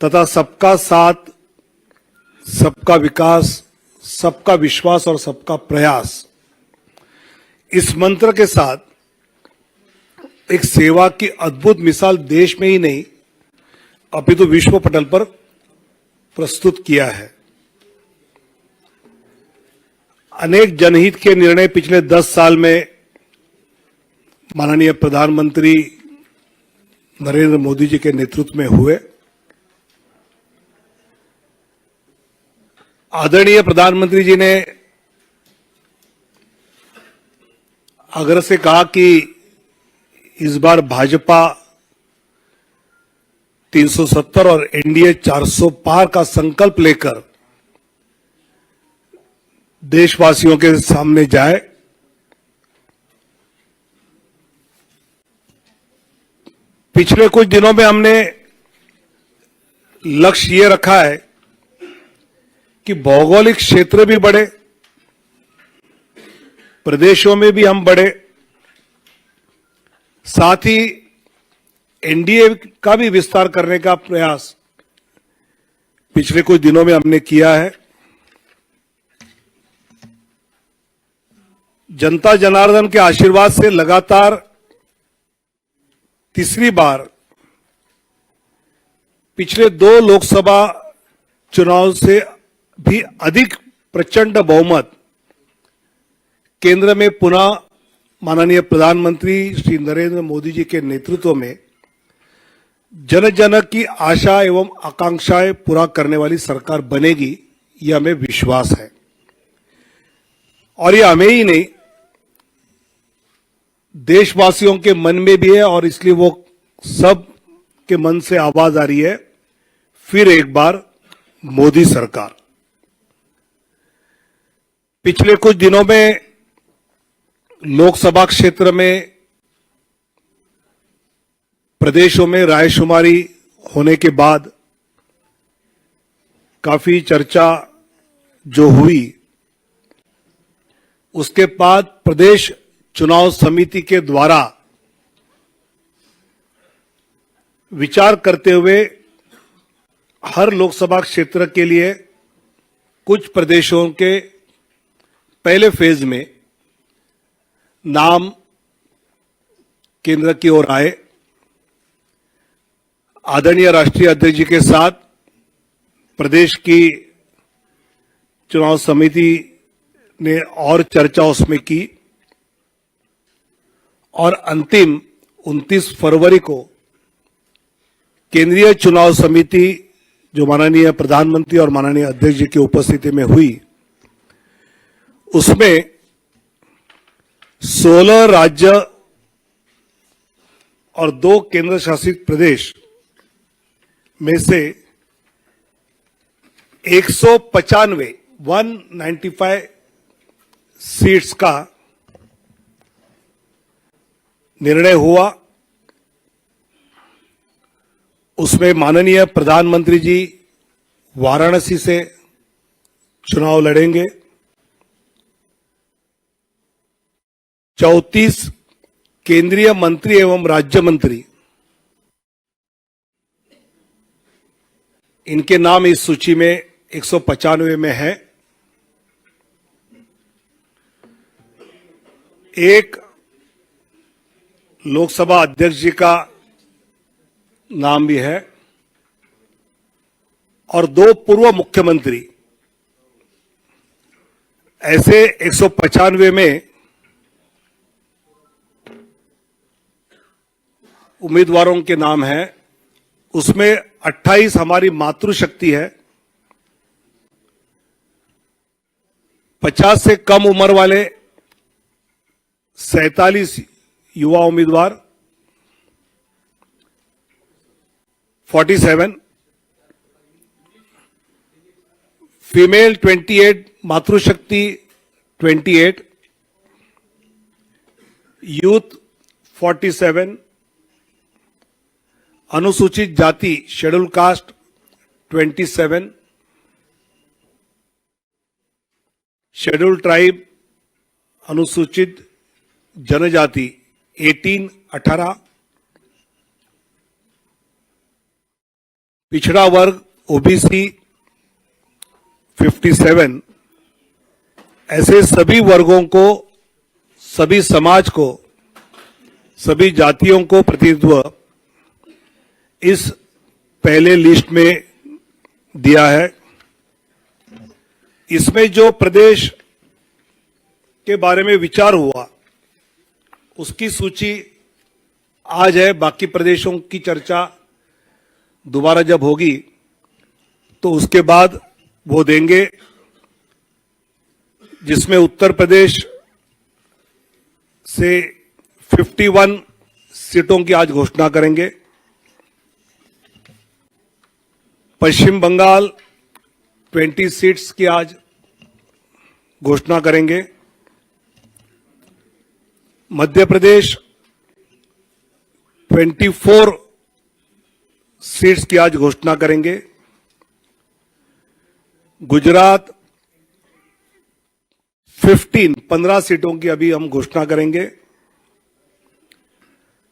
तथा सबका साथ, सबका विकास, सबका विश्वास और सबका प्रयास, इस मंत्र के साथ एक सेवा की अद्भुत मिसाल देश में ही नहीं अपितु विश्व पटल पर प्रस्तुत किया है। अनेक जनहित के निर्णय पिछले 10 साल में माननीय प्रधानमंत्री नरेंद्र मोदी जी के नेतृत्व में हुए। आदरणीय प्रधानमंत्री जी ने आग्रह से कहा कि इस बार भाजपा 370 और एनडीए 400 पार का संकल्प लेकर देशवासियों के सामने जाए। पिछले कुछ दिनों में हमने लक्ष्य ये रखा है कि भौगोलिक क्षेत्र भी बढ़े, प्रदेशों में भी हम बढ़े, साथ ही एनडीए का भी विस्तार करने का प्रयास पिछले कुछ दिनों में हमने किया है। जनता जनार्दन के आशीर्वाद से लगातार तीसरी बार पिछले 2 लोकसभा चुनाव से भी अधिक प्रचंड बहुमत केंद्र में पुनः माननीय प्रधानमंत्री श्री नरेंद्र मोदी जी के नेतृत्व में जन जन की आशा एवं आकांक्षाएं पूरा करने वाली सरकार बनेगी, यह हमें विश्वास है। और यह हमें ही नहीं, देशवासियों के मन में भी है और इसलिए वो सब के मन से आवाज आ रही है, फिर एक बार मोदी सरकार। पिछले कुछ दिनों में लोकसभा क्षेत्र में प्रदेशों में रायशुमारी होने के बाद काफी चर्चा जो हुई, उसके बाद प्रदेश चुनाव समिति के द्वारा विचार करते हुए हर लोकसभा क्षेत्र के लिए कुछ प्रदेशों के पहले फेज में नाम केंद्र की ओर आए। आदरणीय राष्ट्रीय अध्यक्ष जी के साथ प्रदेश की चुनाव समिति ने और चर्चा उसमें की और अंतिम 29 फरवरी को केंद्रीय चुनाव समिति जो माननीय प्रधानमंत्री और माननीय अध्यक्ष जी की उपस्थिति में हुई, उसमें 16 राज्य और 2 केंद्र शासित प्रदेश में से 195 सीट्स का निर्णय हुआ। उसमें माननीय प्रधानमंत्री जी वाराणसी से चुनाव लड़ेंगे। 34 केंद्रीय मंत्री एवं राज्य मंत्री, इनके नाम इस सूची में 195 में है। एक लोकसभा अध्यक्ष जी का नाम भी है और 2 पूर्व मुख्यमंत्री। ऐसे 195 में उम्मीदवारों के नाम हैं। उसमें 28 हमारी मातृशक्ति है, 50 से कम उम्र वाले 47 युवा उम्मीदवार, 47 फीमेल 28, मातृशक्ति 28, यूथ 47, अनुसूचित जाति शेड्यूल कास्ट 27, शेड्यूल ट्राइब अनुसूचित जनजाति 18, पिछड़ा वर्ग ओबीसी 57, ऐसे सभी वर्गों को, सभी समाज को, सभी जातियों को प्रतिनिधित्व इस पहले लिस्ट में दिया है। इसमें जो प्रदेश के बारे में विचार हुआ उसकी सूची आज है। बाकी प्रदेशों की चर्चा दोबारा जब होगी तो उसके बाद वो देंगे, जिसमें उत्तर प्रदेश से 51 सीटों की आज घोषणा करेंगे, पश्चिम बंगाल 20 सीट्स की आज घोषणा करेंगे, मध्य प्रदेश 24 सीट्स की आज घोषणा करेंगे, गुजरात 15 सीटों की अभी हम घोषणा करेंगे,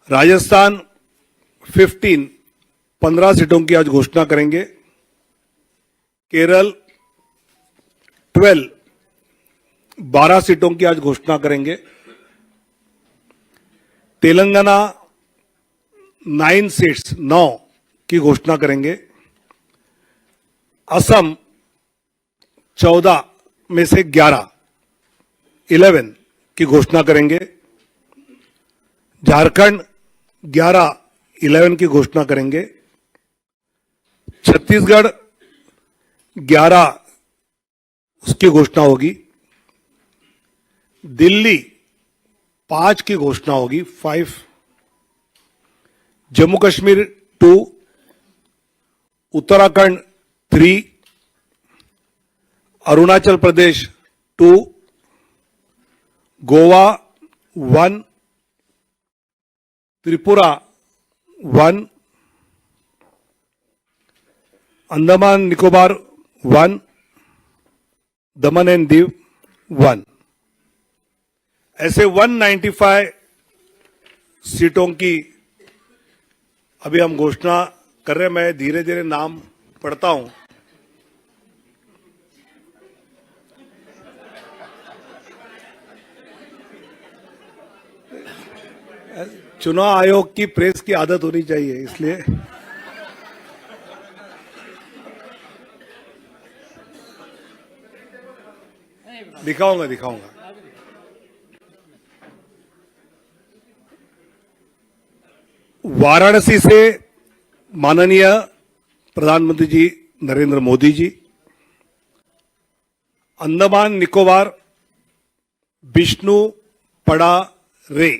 राजस्थान 15 सीटों की आज घोषणा करेंगे, केरल 12 सीटों की आज घोषणा करेंगे, तेलंगाना 9 सीट्स 9 की घोषणा करेंगे, असम 14 में से 11 की घोषणा करेंगे, झारखंड 11 की घोषणा करेंगे, छत्तीसगढ़ 11 उसकी घोषणा होगी, दिल्ली 5 की घोषणा होगी 5, जम्मू कश्मीर 2, उत्तराखंड 3, अरुणाचल प्रदेश 2, गोवा 1, त्रिपुरा 1, अंडमान निकोबार 1, दमन एंड दीव 1। ऐसे 195 सीटों की अभी हम घोषणा कर रहे हैं। मैं धीरे धीरे नाम पढ़ता हूं। चुनाव आयोग की प्रेस की आदत होनी चाहिए, इसलिए दिखाऊंगा। वाराणसी से माननीय प्रधानमंत्री जी नरेंद्र मोदी जी, अंडमान निकोबार विष्णु पड़ा रे,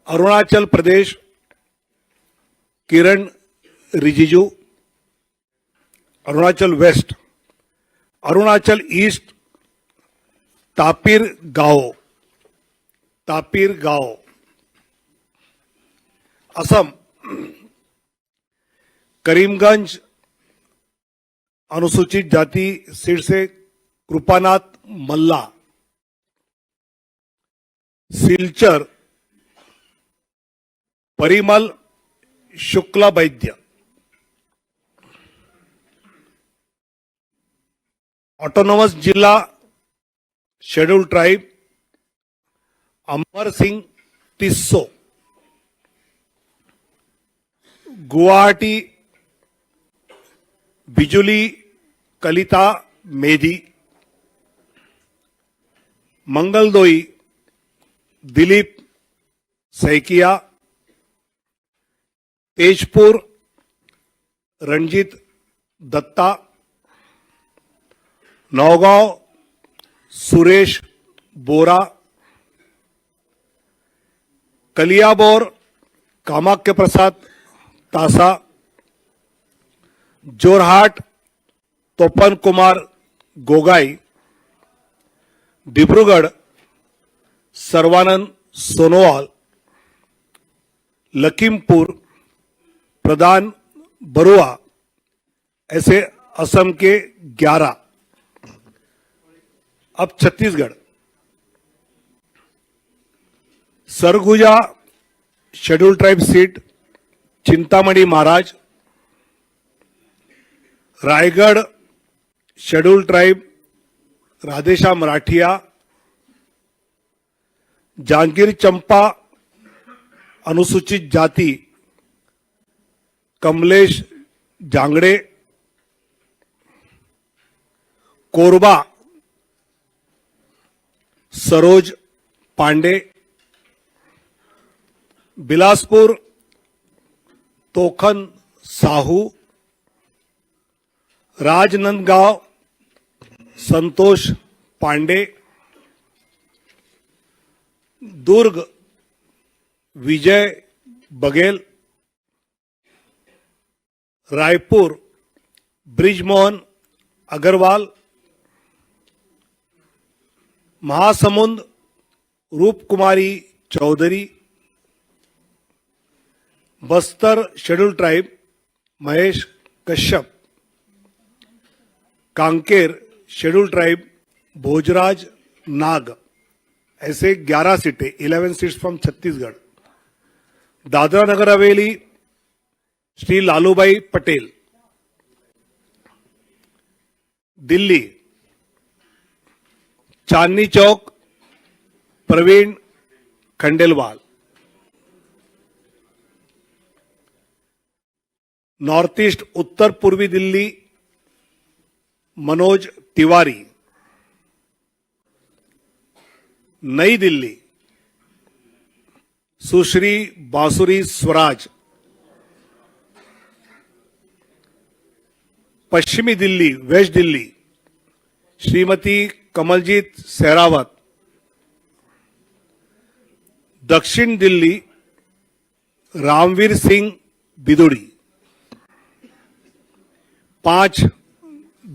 अरुणाचल प्रदेश किरण रिजिजू, अरुणाचल वेस्ट, अरुणाचल ईस्ट तापिर गांव, असम करीमगंज अनुसूचित जाति सीट से कृपानाथ मल्ला, सिलचर परिमल शुक्ला वैद्य, ऑटोनोमस जिला शेड्यूल्ड ट्राइब अमर सिंह टिस्सो, गुवाहाटी बिजुली कलिता मेधी, मंगलदोई दिलीप सैकिया, तेजपुर रणजीत दत्ता, नौगांव सुरेश बोरा, कलियाबोर कामाख्य प्रसाद तासा, जोरहाट तोपन कुमार गोगाई, डिब्रूगढ़ सर्वानंद सोनोवाल, लखीमपुर प्रधान बरुआ, ऐसे असम के 11। अब Chhattisgarh Surguja schedule tribe seat Chintamani Maharaj, Raigarh schedule tribe Radheshyam Rathiya, Janjgir Champa अनुसूचित जाति Kamlesh Jangde, Korba Saroj Pandey, Bilaspur Tokhan Sahu, Rajnandgaon Santosh Pandey, Durg Vijay Baghel, Raipur Brijmohan Agrawal, Mahasamund Roopkumari Choudhary, Bastar schedule tribe Mahesh Kashyap, Kanker schedule tribe Bhojraj Nag. ऐसे 11 सीटें, 11 seats from Chhattisgarh. Dadra Nagar Haveli Shri Lalubhai Patel, Delhi Chandni Chowk Praveen Khandelwal, north east उत्तर पूर्वी दिल्ली मनोज तिवारी, नई दिल्ली सुश्री बांसुरी स्वराज, पश्चिमी दिल्ली वेस्ट दिल्ली श्रीमती कमलजीत सहरावत, दक्षिण दिल्ली रामवीर सिंह बिदुड़ी। 5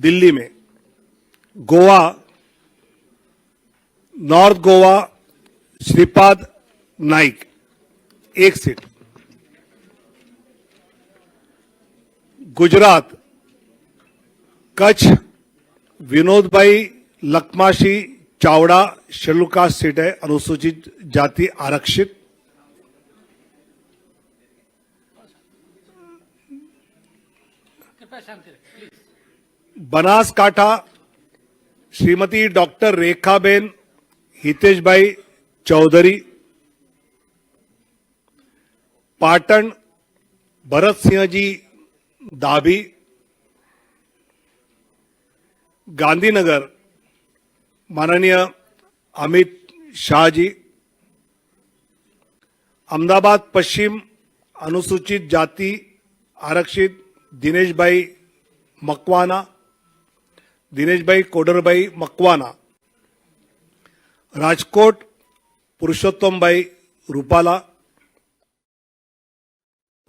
दिल्ली में गोवा नॉर्थ गोवा श्रीपाद नाइक 1 सीट, गुजरात कच्छ विनोद भाई लखमाशी चावड़ा शेड्यूल कास्ट सीट है, अनुसूचित जाति आरक्षित। बनासकांठा श्रीमती डॉक्टर रेखाबेन हितेश भाई चौधरी, पाटन भरत सिंह जी दाभी, गांधीनगर माननीय अमित शाह जी, अहमदाबाद पश्चिम अनुसूचित जाति आरक्षित दिनेश भाई मकवाना, दिनेश भाई कोडरभाई मकवाना, राजकोट पुरुषोत्तम भाई रूपाला,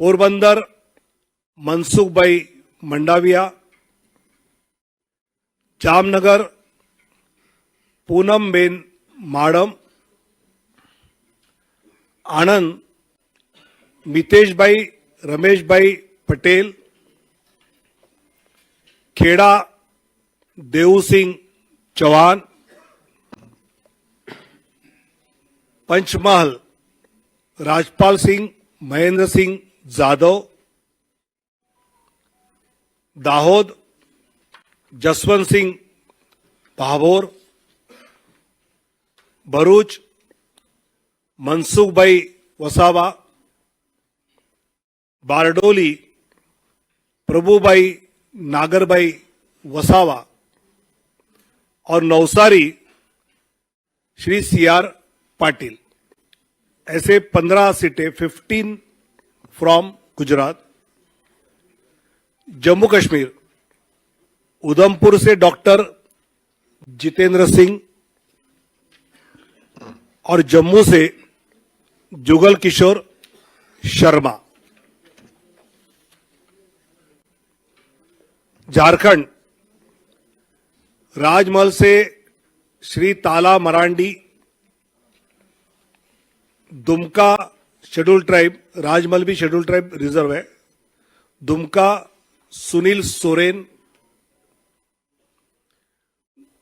पोरबंदर मनसुख भाई मंडाविया, जामनगर पूनम बेन माडम, आनंद मितेश भाई रमेश भाई पटेल, खेड़ा देव सिंह चौहान, पंचमहल राजपाल सिंह महेंद्र सिंह जाधव, दाहोद जसवंत सिंह भाभोर, भरूच मनसुख भाई वसावा, बारडोली प्रभुभाई नागरभाई वसावा और नवसारी श्री सीआर पाटिल। ऐसे 15 सीटें, 15 फ्रॉम गुजरात। जम्मू कश्मीर उधमपुर से डॉक्टर जितेंद्र सिंह और जम्मू से जुगल किशोर शर्मा। झारखंड राजमहल से श्री ताला मरांडी, दुमका शेड्यूल ट्राइब, राजमहल भी शेड्यूल ट्राइब रिजर्व है, दुमका सुनील सोरेन,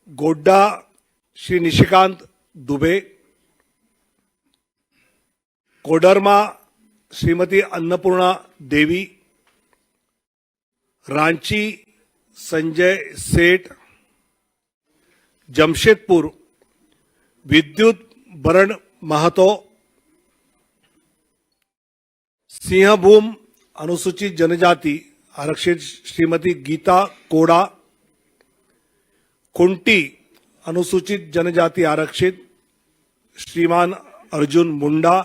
गोड्डा श्री निशिकांत दुबे, कोडरमा श्रीमती अन्नपूर्णा देवी, रांची संजय सेठ, जमशेदपुर विद्युत बरण महतो, सिंहभूम अनुसूचित जनजाति आरक्षित श्रीमती गीता कोड़ा, कुंटी अनुसूचित जनजाति आरक्षित श्रीमान अर्जुन मुंडा,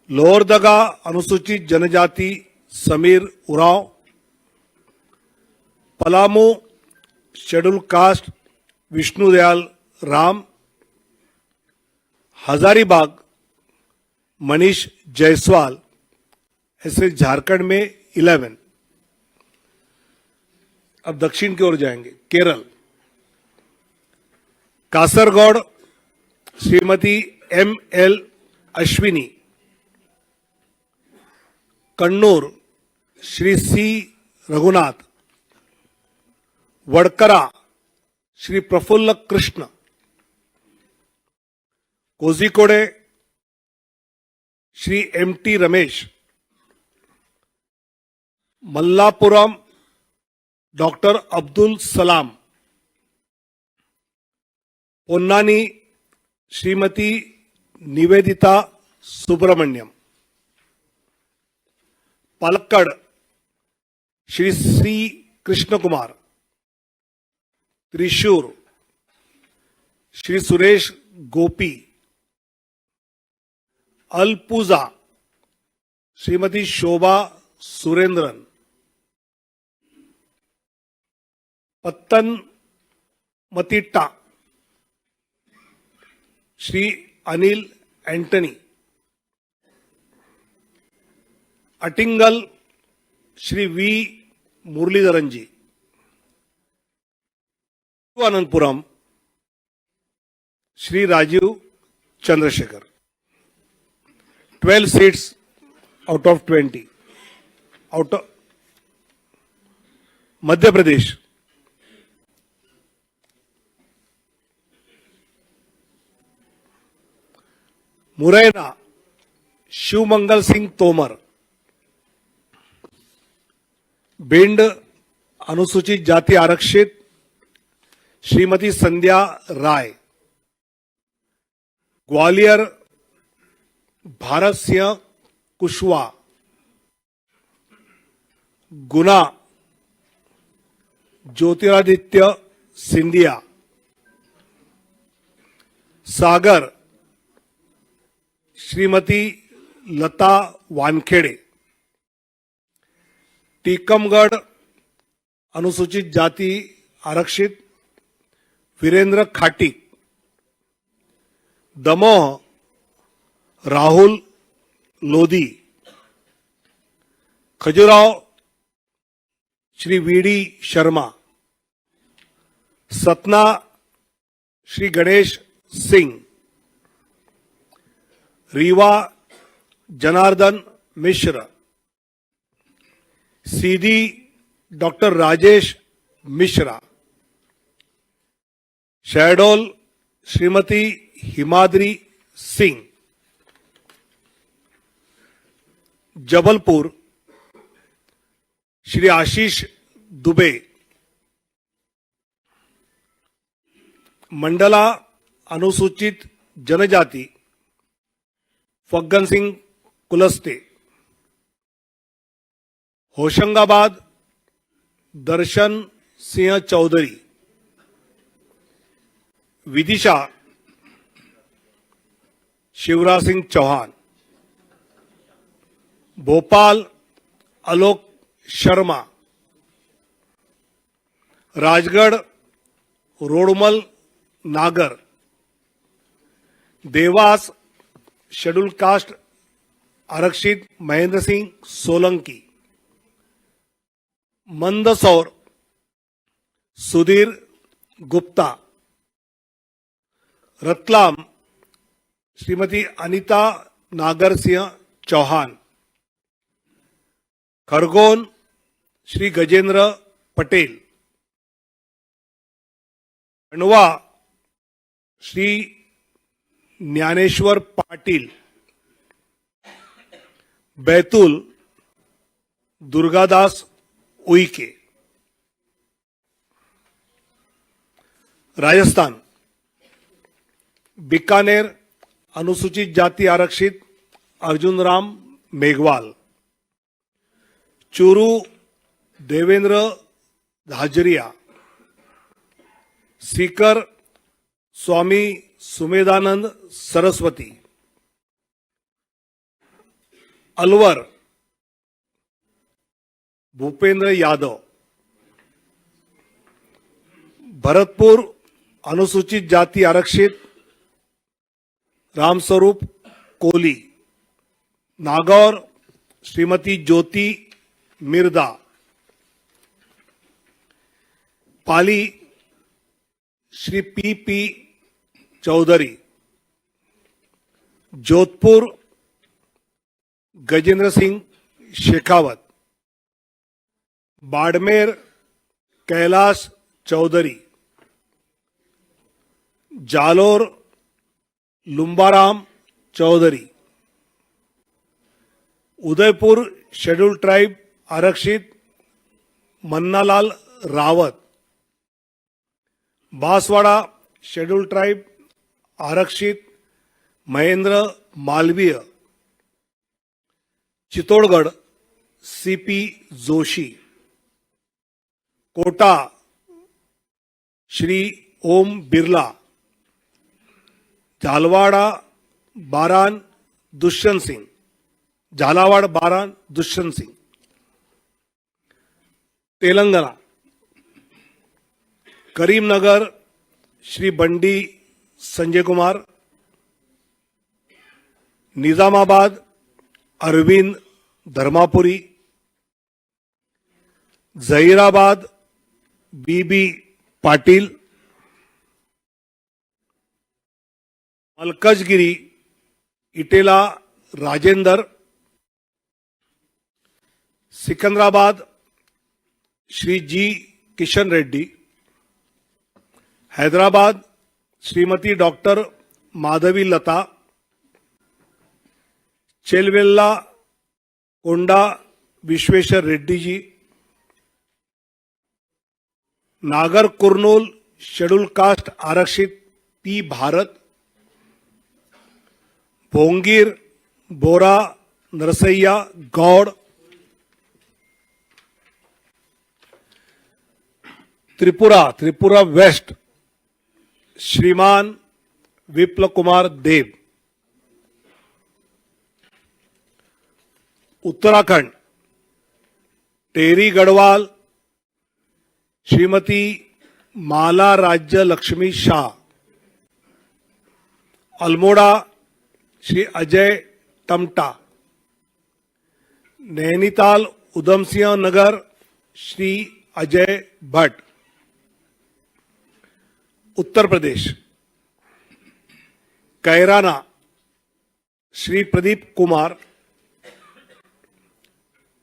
लोहरदगा अनुसूचित जनजाति समीर उराव, पलामू शेड्यूल कास्ट विष्णुदयाल राम, हजारीबाग मनीष जायसवाल, ऐसे झारखंड में 11। अब दक्षिण की ओर जाएंगे। Kerala, Kasaragod Shrimati ML Ashwini, Kannur Shri C Raghunath, Vadakara Shri Prafulla Krishna, Kozhikode Shri MT Ramesh, Malappuram doctor Abdul Salam, Ponnani Shrimati Nivedita Subramaniam, Palakkad Shri C Krishna Kumar, Thrissur Shri Suresh Gopi, Alappuzha Shrimati Shobha Surendran, Pathanamthitta Shri Anil Antony, Attingal Shri V Muraleedharan ji, Thiruvananthapuram Shri Rajeev Chandrasekhar. 12 seats out of 20. Out of Madhya Pradesh, Morena Shivmangal Singh Tomar, Bhind अनुसूचित जाति आरक्षित श्रीमती संध्या राय, ग्वालियर भारत सिंह कुशवाहा, गुना ज्योतिरादित्य सिंधिया, सागर श्रीमती लता वानखेड़े, टीकमगढ़ अनुसूचित जाति आरक्षित वीरेंद्र खाटी, दमोह राहुल लोधी, खजुराहो श्री VD शर्मा, सतना श्री गणेश सिंह, रीवा जनार्दन मिश्र, सीधी डॉक्टर राजेश मिश्रा, शहडोल श्रीमती हिमाद्री सिंह, जबलपुर श्री आशीष दुबे, मंडला अनुसूचित जनजाति फग्गन सिंह कुलस्ते, होशंगाबाद दर्शन सिंह चौधरी, विदिशा शिवराज सिंह चौहान, भोपाल आलोक शर्मा, राजगढ़ रोडमल नागर, देवास शेड्यूल कास्ट आरक्षित महेंद्र सिंह सोलंकी, मंदसौर सुधीर गुप्ता, रतलाम श्रीमती अनीता नागर सिंह चौहान, खरगोन श्री गजेंद्र पटेल, खंडवा श्री ज्ञानेश्वर पाटील, बैतूल दुर्गादास उइके। राजस्थान, बीकानेर अनुसूचित जाति आरक्षित अर्जुन राम मेघवाल। चूरू देवेंद्र धाजरिया। सीकर स्वामी सुमेधानंद सरस्वती। अलवर भूपेंद्र यादव। भरतपुर अनुसूचित जाति आरक्षित Ramswaroop Koli. Nagaur Shrimati Jyoti Mirdha. Pali Shri P Choudhary. Jodhpur Gajendra Singh Shekhawat. Barmer Kailash Choudhary. Jalore Lumbaram Choudhary. Udaipur schedule tribe आरक्षित मन्नालाल रावत। बांसवाड़ा शेड्यूल ट्राइब आरक्षित Mahendra Malviya. Chittorgarh CP Joshi. Kota Shri Om Birla. Jhalawara Baran Dushyant Singh. Jhalawar Baran Dushyant Singh. Telangana, Karimnagar Shri Bandi Sanjay Kumar. Nizamabad Arvind Dharmapuri. Zaheerabad BB Patil. Malkajgiri Etela Rajender. Secunderabad Shri G Kishan Reddy. Hyderabad Shrimati doctor Madhavi लता। चेलवेल्ला कोंडा विश्वेश्वर रेड्डी जी। नागर कुर्नूल शेड्यूल कास्ट आरक्षित पी भारत। भोंगीर बोरा नरसैया गौड़। त्रिपुरा वेस्ट श्रीमान विप्लव कुमार देव। उत्तराखंड टेरी Garhwal Shrimati Mala Rajya Lakshmi Shah. Almora Shri Ajay Tamta. Nainital Udham Singh Nagar Shri Ajay Bhatt. Uttar Pradesh Kairana Shri Pradeep Kumar.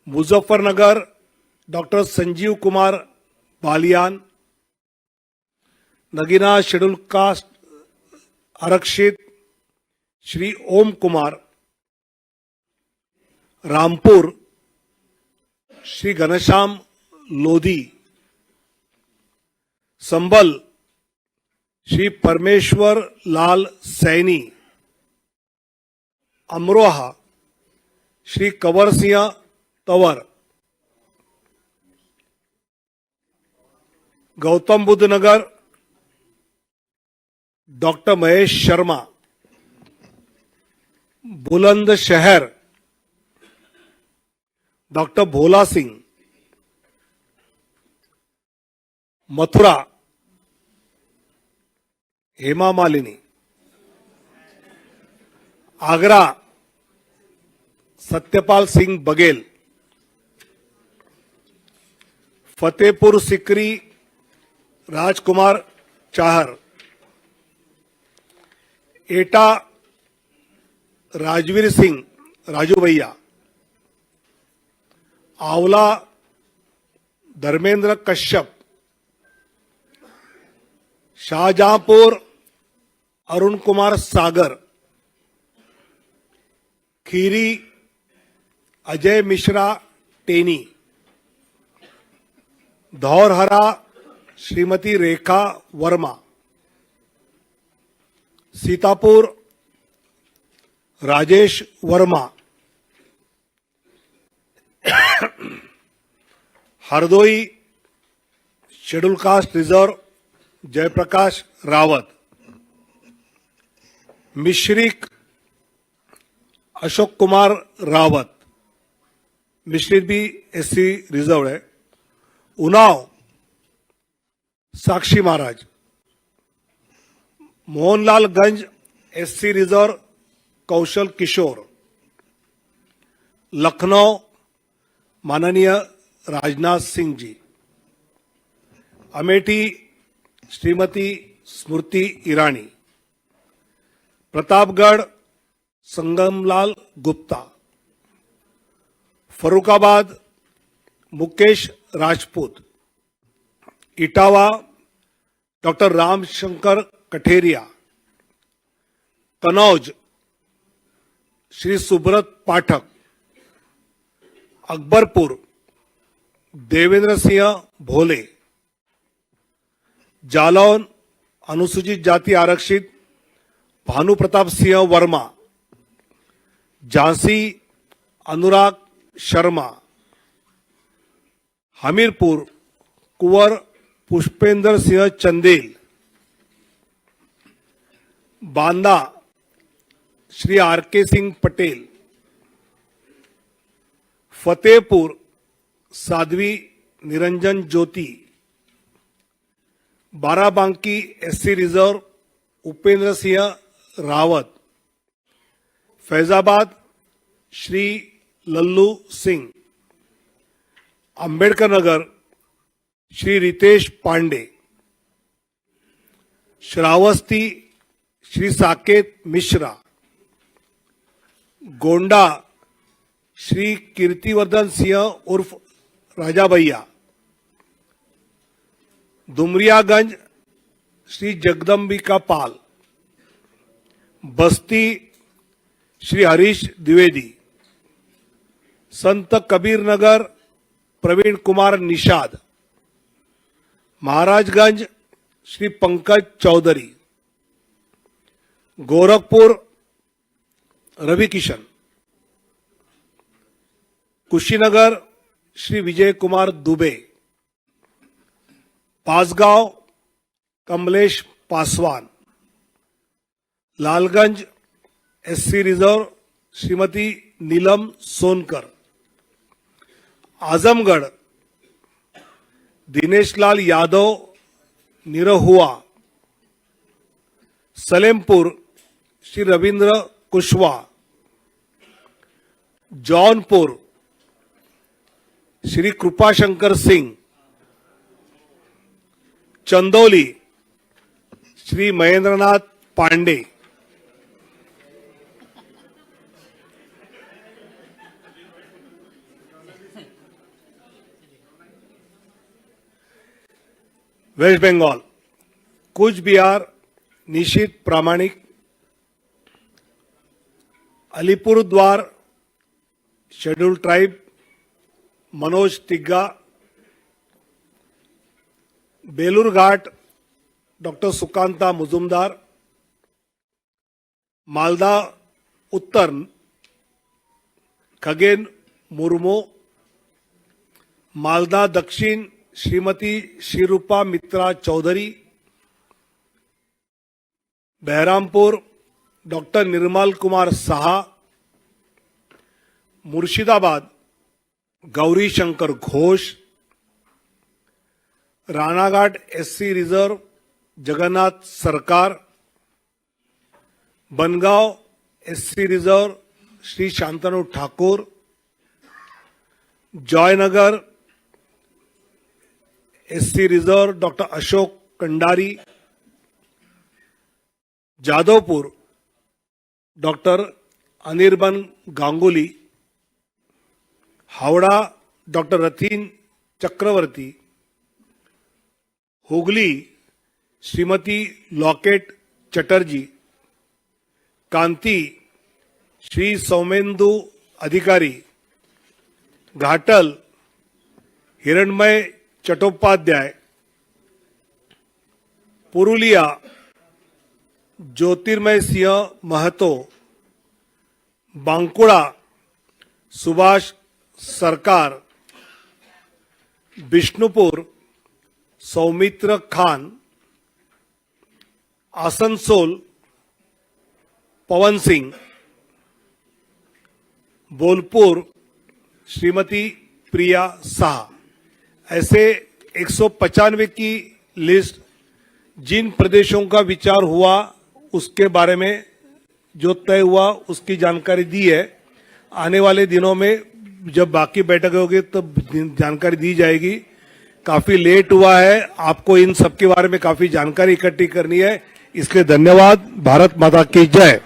Muzaffarnagar doctor Sanjeev Kumar Balyan. Nagina schedule caste आरक्षित श्री ओम Kumar. Rampur Shri Ghanshyam Lodhi. Sambhal Shri Parmeshwar Lal Saini. Amroha Shri Kanwar Singh Tanwar. Gautam Buddh Nagar doctor Mahesh Sharma. Bulandshahr doctor Bhola Singh. Mathura Hema Malini. Agra Satyapal Singh Baghel. Fatehpur Sikri Rajkumar Chahar. Etah Rajveer Singh Raju Bhaiya. Aonla Dharmendra Kashyap. Shahjahanpur Arun Kumar Sagar. Kheri Ajay Mishra Teni, Dhaurahra Shrimati Rekha Verma, Sitapur Rajesh Verma, Hardoi schedule caste reserve Jaiprakash Rawat, Misrikh Ashok Kumar Rawat, Mishrit भी एससी रिजर्व है, उन्नाव साक्षी महाराज, मोहनलालगंज एससी रिजर्व कौशल किशोर, लखनऊ माननीय राजनाथ सिंह जी, अमेठी श्रीमती स्मृति ईरानी, प्रतापगढ़ संगमलाल गुप्ता, फरुखाबाद मुकेश राजपूत, इटावा डॉक्टर रामशंकर कठेरिया, कनौज श्री सुब्रत पाठक, अकबरपुर देवेंद्र सिंह भोले, जालौन अनुसूचित जाति आरक्षित भानु प्रताप सिंह वर्मा, झांसी अनुराग शर्मा, हमीरपुर कुंवर Pushpendra Singh Chandel, Banda Shri R K. Singh Patel, Fatehpur Sadhvi Niranjan Jyoti, Barabanki SC reserve Upendra Singh Rawat, Faizabad Shri Lallu Singh, Ambedkar Nagar Shri Ritesh Pandey, Shravasti Shri Saket Mishra, Gonda Shri Kirtivardhan Singh उर्फ राजा भैया, दुमरियागंज श्री जगदम्बिका पाल, बस्ती Shri Harish Dwivedi, Sant Kabir Nagar Praveen Kumar Nishad, Maharajganj Shri Pankaj Choudhary, Gorakhpur Ravi Kishan, Kushinagar Shri Vijay Kumar Dubey, Pasgaon Kamlesh Paswan, Lalganj SC reserve Shrimati Neelam Sonkar, Azamgarh Dineshlal Yadav Nirahua, Salempur Shri Ravindra Kushwaha, Jaunpur Shri Kripashankar Singh, Chandauli Shri Mahendranath Pandey, west Bengal Cooch Behar Nisith Pramanik, Alipurduar schedule tribe Manoj Tigga, Balurghat doctor Sukanta Majumdar, Malda Uttar Khagen Murmu, Malda Dakshin Shrimati Sreerupa मित्रा Chaudhary, Baharampur doctor Nirmal Kumar Saha, Murshidabad Gauri Shankar Ghosh, Ranaghat SC reserve Jagannath Sarkar, Bangaon SC reserve Shri Shantanu Thakur, Joynagar SC reserve doctor Ashok Kandari, Jadavpur doctor Anirban Ganguly, Howrah doctor Rathin Chakraborty, Hooghly Shrimati Locket Chatterjee, Kanthi Shri Soumendu Adhikari, Ghatal हिरणमय चट्टोपाध्याय, पुरुलिया ज्योतिर्मय सिंह महतो, बांकुड़ा सुभाष सरकार, बिष्णुपुर सौमित्र खान, आसनसोल पवन सिंह, बोलपुर श्रीमती प्रिया शाह। ऐसे 195 की लिस्ट जिन प्रदेशों का विचार हुआ उसके बारे में जो तय हुआ उसकी जानकारी दी है। आने वाले दिनों में जब बाकी बैठक होगी तब जानकारी दी जाएगी। काफी लेट हुआ है, आपको इन सब के बारे में काफी जानकारी इकट्ठी करनी है, इसलिए धन्यवाद। भारत माता की जय।